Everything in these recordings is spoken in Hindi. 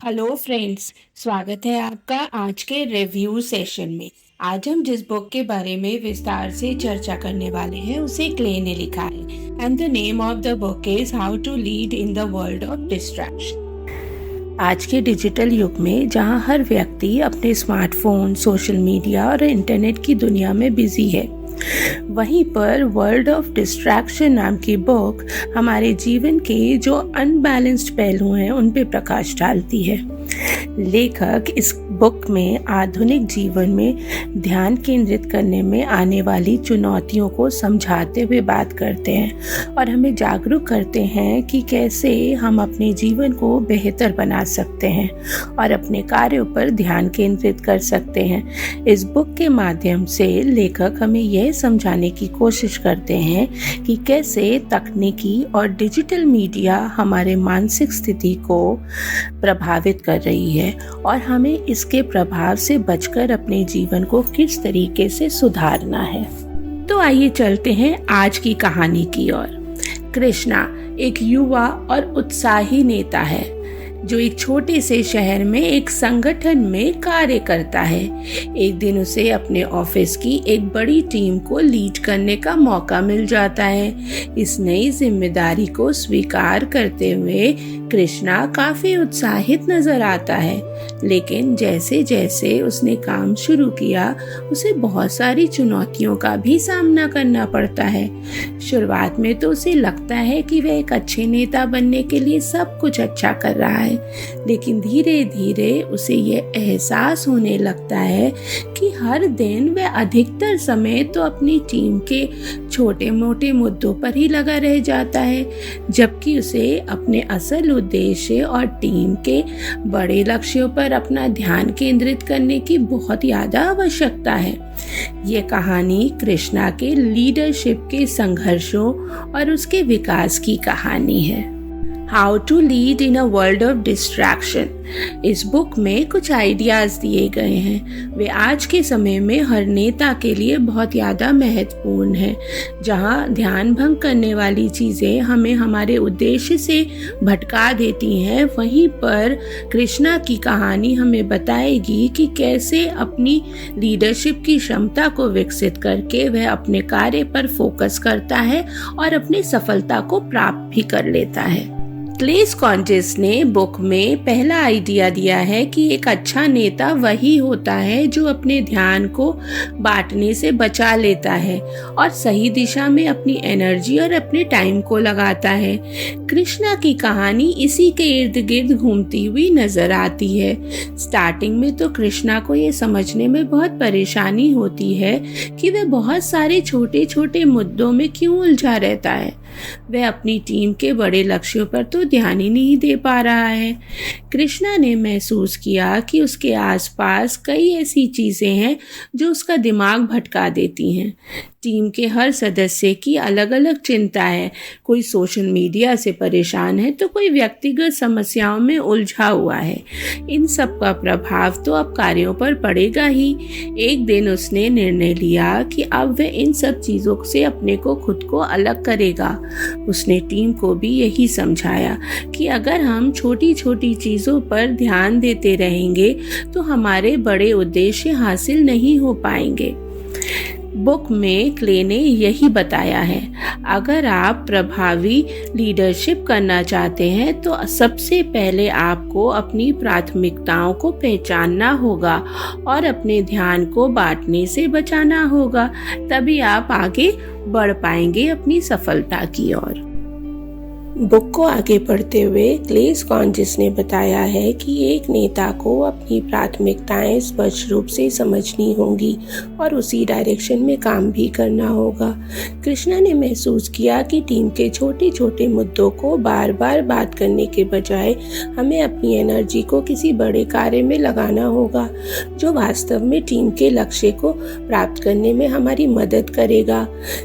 हेलो फ्रेंड्स, स्वागत है आपका आज के रिव्यू सेशन में। आज हम जिस बुक के बारे में विस्तार से चर्चा करने वाले हैं उसे क्ले ने लिखा है and the name of the book is how to lead in the world of distraction. आज के डिजिटल युग में जहां हर व्यक्ति अपने स्मार्टफोन, सोशल मीडिया और इंटरनेट की दुनिया में बिजी है, वहीं पर वर्ल्ड ऑफ डिस्ट्रैक्शन नाम की बुक हमारे जीवन के जो अनबैलेंस्ड पहलू हैं उन पे प्रकाश डालती है। लेखक इस बुक में आधुनिक जीवन में ध्यान केंद्रित करने में आने वाली चुनौतियों को समझाते हुए बात करते हैं और हमें जागरूक करते हैं कि कैसे हम अपने जीवन को बेहतर बना सकते हैं और अपने कार्यों पर ध्यान केंद्रित कर सकते हैं। इस बुक के माध्यम से लेखक हमें यह समझाने की कोशिश करते हैं कि कैसे तकनीकी और डिजिटल मीडिया हमारे मानसिक स्थिति को प्रभावित कर रही है और हमें इसके प्रभाव से बचकर अपने जीवन को किस तरीके से सुधारना है। तो आइए चलते हैं आज की कहानी की ओर। कृष्णा एक युवा और उत्साही नेता है जो एक छोटे से शहर में एक संगठन में कार्य करता है। एक दिन उसे अपने ऑफिस की एक बड़ी टीम को लीड करने का मौका मिल जाता है। इस नई जिम्मेदारी को स्वीकार करते हुए कृष्णा काफी उत्साहित नजर आता है, लेकिन जैसे जैसे उसने काम शुरू किया उसे बहुत सारी चुनौतियों का भी सामना करना पड़ता है। शुरुआत में तो उसे लगता है कि वह एक अच्छे नेता बनने के लिए सब कुछ अच्छा कर रहा है, लेकिन धीरे धीरे उसे यह एहसास होने लगता है कि हर दिन वह अधिकतर समय तो अपनी टीम के छोटे मोटे मुद्दों पर ही लगा रह जाता है, जबकि उसे अपने असल उद्देश्य और टीम के बड़े लक्ष्यों पर अपना ध्यान केंद्रित करने की बहुत ज्यादा आवश्यकता है। ये कहानी कृष्णा के लीडरशिप के संघर्षों और उसके विकास की कहानी है। How to lead in a world of distraction. इस बुक में कुछ आइडियाज दिए गए हैं। वे आज के समय में हर नेता के लिए बहुत ज़्यादा महत्वपूर्ण है। जहां ध्यान भंग करने वाली चीज़ें हमें हमारे उद्देश्य से भटका देती हैं, वहीं पर कृष्णा की कहानी हमें बताएगी कि कैसे अपनी लीडरशिप की क्षमता को विकसित करके वह अपने कार्य पर फोकस करता है और अपनी सफलता को प्राप्त भी कर लेता है। क्लेस कॉन्जिस ने बुक में पहला आइडिया दिया है कि एक अच्छा नेता वही होता है जो अपने ध्यान को बांटने से बचा लेता है और सही दिशा में अपनी एनर्जी और अपने टाइम को लगाता है। कृष्णा की कहानी इसी के इर्द गिर्द घूमती हुई नजर आती है। स्टार्टिंग में तो कृष्णा को ये समझने में बहुत परेशानी होती है कि वह बहुत सारे छोटे छोटे मुद्दों में क्यों उलझा रहता है। वह अपनी टीम के बड़े लक्ष्यों पर तो ध्यान ही नहीं दे पा रहा है। कृष्णा ने महसूस किया कि उसके आसपास कई ऐसी चीजें हैं जो उसका दिमाग भटका देती हैं। टीम के हर सदस्य की अलग अलग चिंता है। कोई सोशल मीडिया से परेशान है तो कोई व्यक्तिगत समस्याओं में उलझा हुआ है। इन सब का प्रभाव तो अब कार्यों पर पड़ेगा ही। एक दिन उसने निर्णय लिया कि अब वह इन सब चीज़ों से अपने को खुद को अलग करेगा। उसने टीम को भी यही समझाया कि अगर हम छोटी छोटी चीज़ों पर ध्यान देते रहेंगे तो हमारे बड़े उद्देश्य हासिल नहीं हो पाएंगे। बुक में क्ले ने यही बताया है, अगर आप प्रभावी लीडरशिप करना चाहते हैं तो सबसे पहले आपको अपनी प्राथमिकताओं को पहचानना होगा और अपने ध्यान को बांटने से बचाना होगा। तभी आप आगे बढ़ पाएंगे अपनी सफलता की ओर। बुक को आगे पढ़ते हुए क्लेस कॉन्जिस ने बताया है कि एक नेता को अपनी प्राथमिकताएं स्पष्ट रूप से समझनी होंगी और उसी डायरेक्शन में काम भी करना होगा। कृष्णा ने महसूस किया कि टीम के छोटे छोटे मुद्दों को बार बार बात करने के बजाय हमें अपनी एनर्जी को किसी बड़े कार्य में लगाना होगा जो वास्तव में टीम के लक्ष्य को प्राप्त करने में हमारी मदद करेगा।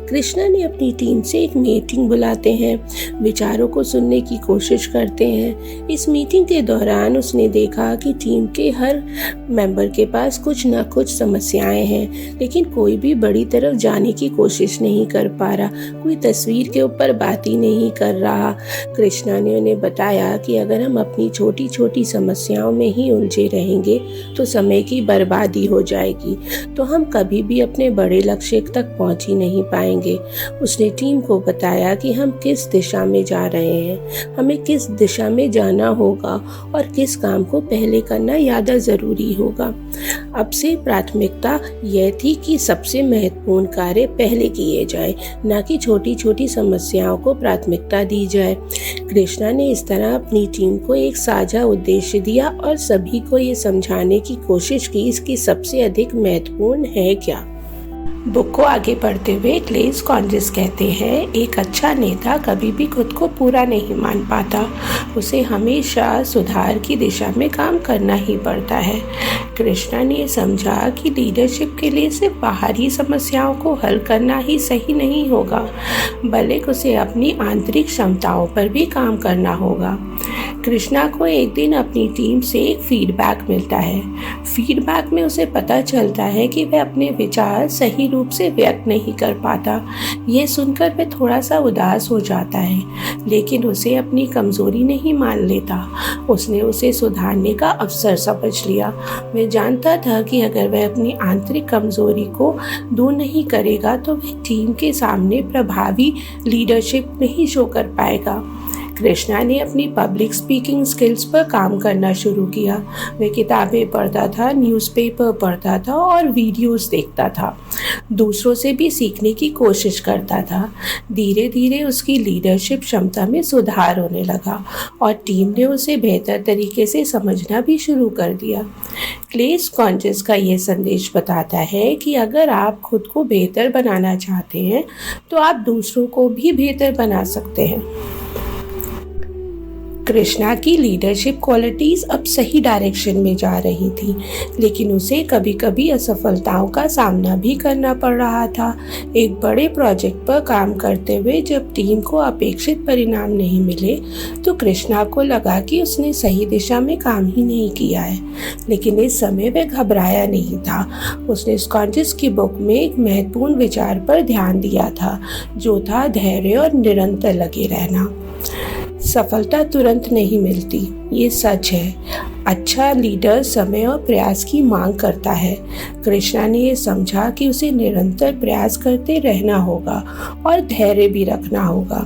कृष्णा ने अपनी टीम से एक मीटिंग बुलाते हैं, विचारों विचारों को सुनने की कोशिश करते हैं। इस मीटिंग के दौरान उसने देखा कि टीम के हर मेंबर के पास कुछ न कुछ समस्याएं हैं, लेकिन कोई भी बड़ी तरफ जाने की कोशिश नहीं कर पा रहा, कोई तस्वीर के ऊपर बात ही नहीं कर रहा। कृष्णा ने उन्हें बताया कि अगर हम अपनी छोटी छोटी समस्याओं में ही उलझे रहेंगे तो समय की बर्बादी हो जाएगी, तो हम कभी भी अपने बड़े लक्ष्य तक पहुंच ही नहीं पाएंगे। उसने टीम को बताया कि हम किस दिशा में जा रहे हैं, हमें किस दिशा में जाना होगा और किस काम को पहले करना ज़्यादा ज़रूरी होगा। अब से प्राथमिकता यह थी कि सबसे महत्वपूर्ण कार्य पहले किए जाए, न कि छोटी छोटी समस्याओं को प्राथमिकता दी जाए। कृष्णा ने इस तरह अपनी टीम को एक साझा उद्देश्य दिया और सभी को ये समझाने की कोशिश की इसकी सबसे अधिक महत्वपूर्ण है क्या। बुक को आगे पढ़ते हुए क्ले स्कॉन्जिस कहते हैं, एक अच्छा नेता कभी भी खुद को पूरा नहीं मान पाता, उसे हमेशा सुधार की दिशा में काम करना ही पड़ता है। कृष्णा ने समझा कि लीडरशिप के लिए सिर्फ बाहरी समस्याओं को हल करना ही सही नहीं होगा, बल्कि उसे अपनी आंतरिक क्षमताओं पर भी काम करना होगा। कृष्णा को एक दिन अपनी टीम से एक फीडबैक मिलता है। फीडबैक में उसे पता चलता है कि वह अपने विचार सही रूप से व्यक्त नहीं कर पाता। ये सुनकर वह थोड़ा सा उदास हो जाता है, लेकिन उसे अपनी कमजोरी नहीं मान लेता। उसने उसे सुधारने का अवसर समझ लिया। वह जानता था कि अगर वह अपनी आंतरिक कमजोरी को दूर नहीं करेगा तो वह टीम के सामने प्रभावी लीडरशिप नहीं शो कर पाएगा। कृष्णा ने अपनी पब्लिक स्पीकिंग स्किल्स पर काम करना शुरू किया। वह किताबें पढ़ता था, न्यूज़पेपर पढ़ता था और वीडियोस देखता था। दूसरों से भी सीखने की कोशिश करता था। धीरे धीरे उसकी लीडरशिप क्षमता में सुधार होने लगा और टीम ने उसे बेहतर तरीके से समझना भी शुरू कर दिया। क्ले स्कॉन्जिस का ये संदेश बताता है कि अगर आप खुद को बेहतर बनाना चाहते हैं तो आप दूसरों को भी बेहतर बना सकते हैं। कृष्णा की लीडरशिप क्वालिटीज़ अब सही डायरेक्शन में जा रही थी, लेकिन उसे कभी कभी असफलताओं का सामना भी करना पड़ रहा था। एक बड़े प्रोजेक्ट पर काम करते हुए जब टीम को अपेक्षित परिणाम नहीं मिले तो कृष्णा को लगा कि उसने सही दिशा में काम ही नहीं किया है, लेकिन इस समय वह घबराया नहीं था। उसने स्कॉन्जिस की बुक में एक महत्वपूर्ण विचार पर ध्यान दिया था, जो था धैर्य और निरंतर लगे रहना। सफलता तुरंत नहीं मिलती, ये सच है। अच्छा लीडर समय और प्रयास की मांग करता है। कृष्णा ने ये समझा कि उसे निरंतर प्रयास करते रहना होगा और धैर्य भी रखना होगा।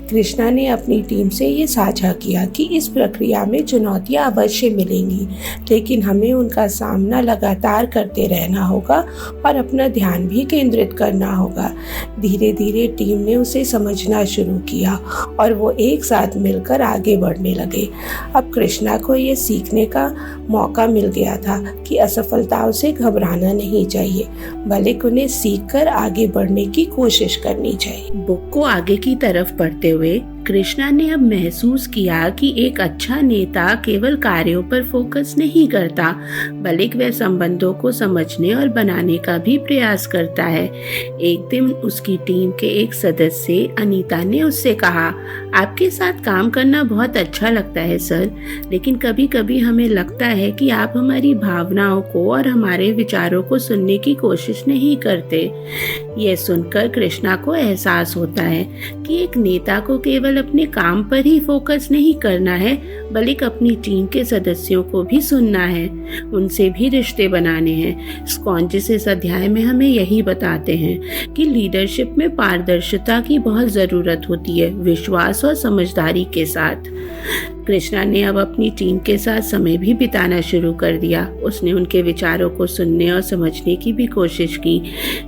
कृष्णा ने अपनी टीम से ये साझा किया कि इस प्रक्रिया में चुनौतियां अवश्य मिलेंगी, लेकिन हमें उनका सामना लगातार करते रहना होगा और अपना ध्यान भी केंद्रित करना होगा। धीरे धीरे टीम ने उसे समझना शुरू किया और वो एक साथ मिलकर आगे बढ़ने लगे। अब कृष्णा को ये सीखने का मौका मिल गया था कि असफलताओं से घबराना नहीं चाहिए, बल्कि उन्हें सीखकर आगे बढ़ने की कोशिश करनी चाहिए। बुक को आगे की तरफ पढ़ते हुए कृष्णा ने अब महसूस किया कि एक अच्छा नेता केवल कार्यों पर फोकस नहीं करता, बल्कि वह संबंधों को समझने और बनाने का भी प्रयास करता है। एक दिन उसकी टीम के एक सदस्य अनीता ने उससे कहा, आपके साथ काम करना बहुत अच्छा लगता है सर, लेकिन कभी कभी हमें लगता है कि आप हमारी भावनाओं को और हमारे विचारों को सुनने की कोशिश नहीं करते। यह सुनकर कृष्णा को एहसास होता है कि एक नेता को केवल अपने काम पर ही फोकस नहीं करना है, बल्कि अपनी टीम के सदस्यों को भी सुनना है, उनसे भी रिश्ते बनाने हैं। स्कॉन्जिस इस अध्याय में हमें यही बताते हैं कि लीडरशिप में पारदर्शिता की बहुत ज़रूरत होती है, विश्वास और समझदारी के साथ। कृष्णा ने अब अपनी टीम के साथ समय भी बिताना शुरू कर दिया। उसने उनके विचारों को सुनने और समझने की भी कोशिश की।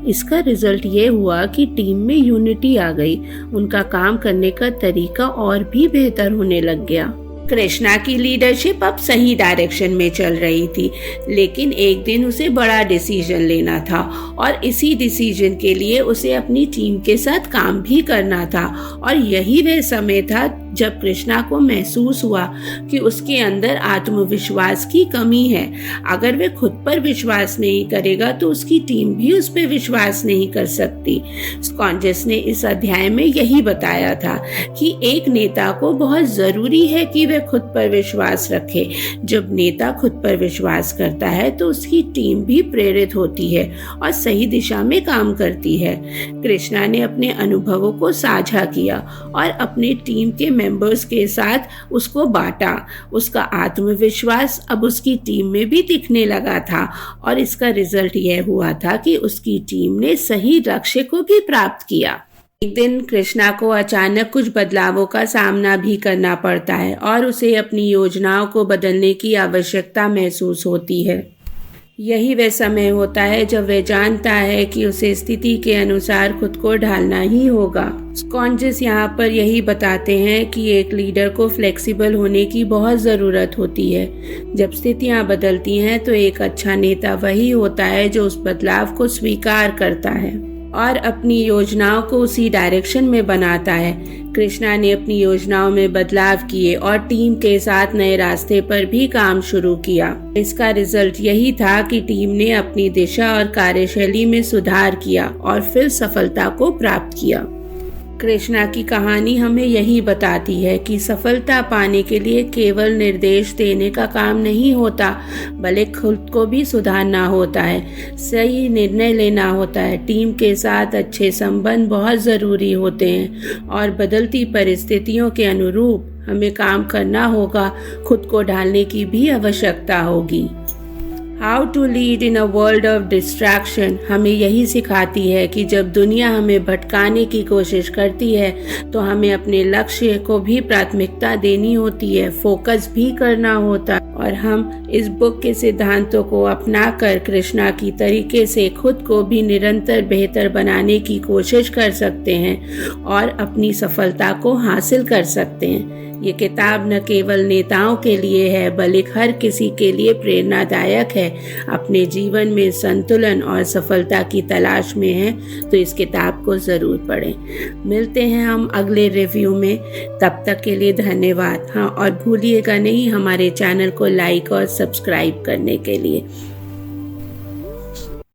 इसका रिजल्ट ये हुआ कि टीम में यूनिटी आ गई, उनका काम करने का तरीका और भी बेहतर होने लग गया। कृष्णा की लीडरशिप अब सही डायरेक्शन में चल रही थी, लेकिन एक दिन उसे बड़ा डिसीजन लेना था और इसी डिसीजन के लिए उसे अपनी टीम के साथ काम भी करना था। और यही वह समय था जब कृष्णा को महसूस हुआ कि उसके अंदर आत्मविश्वास की कमी है। अगर वह खुद पर विश्वास नहीं करेगा तो उसकी टीम भी उस पर विश्वास नहीं कर सकती। स्कॉन्जेस ने इस अध्याय में यही बताया था कि एक नेता को बहुत जरूरी है कि वह खुद पर विश्वास रखे। जब नेता खुद पर विश्वास करता है तो उसकी टीम भी प्रेरित होती है और सही दिशा में काम करती है। कृष्णा ने अपने अनुभवों को साझा किया और अपनी टीम के मेंबर्स के साथ उसको बांटा। उसका आत्मविश्वास अब उसकी टीम में भी दिखने लगा था और इसका रिजल्ट यह हुआ था कि उसकी टीम ने सही लक्ष्य को भी प्राप्त किया। एक दिन कृष्णा को अचानक कुछ बदलावों का सामना भी करना पड़ता है और उसे अपनी योजनाओं को बदलने की आवश्यकता महसूस होती है। यही वह समय होता है जब वह जानता है कि उसे स्थिति के अनुसार खुद को ढालना ही होगा। स्कॉन्जेस यहाँ पर यही बताते हैं कि एक लीडर को फ्लेक्सिबल होने की बहुत ज़रूरत होती है। जब स्थितियाँ बदलती हैं तो एक अच्छा नेता वही होता है जो उस बदलाव को स्वीकार करता है और अपनी योजनाओं को उसी डायरेक्शन में बनाता है। कृष्णा ने अपनी योजनाओं में बदलाव किए और टीम के साथ नए रास्ते पर भी काम शुरू किया। इसका रिजल्ट यही था कि टीम ने अपनी दिशा और कार्यशैली में सुधार किया और फिर सफलता को प्राप्त किया। कृष्णा की कहानी हमें यही बताती है कि सफलता पाने के लिए केवल निर्देश देने का काम नहीं होता, बल्कि खुद को भी सुधारना होता है, सही निर्णय लेना होता है। टीम के साथ अच्छे संबंध बहुत ज़रूरी होते हैं और बदलती परिस्थितियों के अनुरूप हमें काम करना होगा। खुद को ढालने की भी आवश्यकता होगी। How to lead in a world of distraction हमें यही सिखाती है कि जब दुनिया हमें भटकाने की कोशिश करती है तो हमें अपने लक्ष्य को भी प्राथमिकता देनी होती है, फोकस भी करना होता है और हम इस बुक के सिद्धांतों को अपनाकर कृष्णा की तरीके से खुद को भी निरंतर बेहतर बनाने की कोशिश कर सकते हैं और अपनी सफलता को हासिल कर सकते हैं। ये किताब न केवल नेताओं के लिए है बल्कि हर किसी के लिए प्रेरणादायक है। अपने जीवन में संतुलन और सफलता की तलाश में है तो इस किताब को ज़रूर पढ़ें। मिलते हैं हम अगले रिव्यू में, तब तक के लिए धन्यवाद। हाँ, और भूलिएगा नहीं हमारे चैनल को लाइक और सब्सक्राइब करने के लिए।